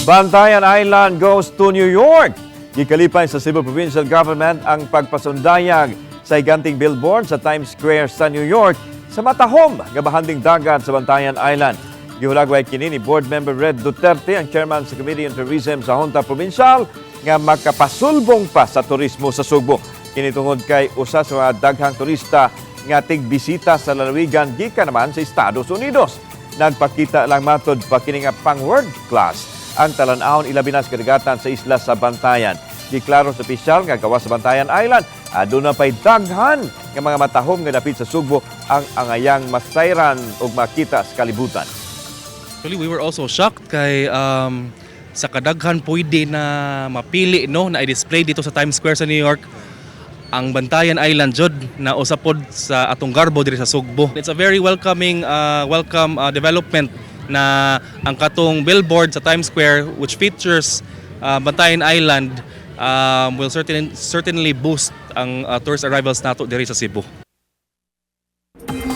Bantayan Island goes to New York. Gikalipay sa Cebu Provincial Government ang pagpasundayag sa higanteng billboard sa Times Square sa New York sa matahom nga bahanding dagat sa Bantayan Island. Gihulagway kini ni Board Member Red Duterte, ang chairman sa Committee on Tourism sa Junta Provincial, nga makapasulbong pa sa turismo sa Subo. Kini tungod kay usa sa mga daghang turista nga tigbisita sa lalawigan gikan naman sa Estados Unidos. Nagpakita lang matod pa kini nga pang world class ang talan-ahon ilabi na sa kadagatan sa isla sa Bantayan. Giklaro sa opisyal nga gawas sa Bantayan Island, aduna pay daghan nga mga matahom nga dapit sa Subo ang angayang masayran ug makita sa kalibutan. Actually, we were also shocked kay sa kadaghan pwede na mapili no na i-display dito sa Times Square sa New York ang Bantayan Island jud na usapod sa atong garbo diri sa Sugbo. It's a very welcome development na ang katong billboard sa Times Square which features Bantayan Island will certainly boost ang tourist arrivals nato diri sa Cebu.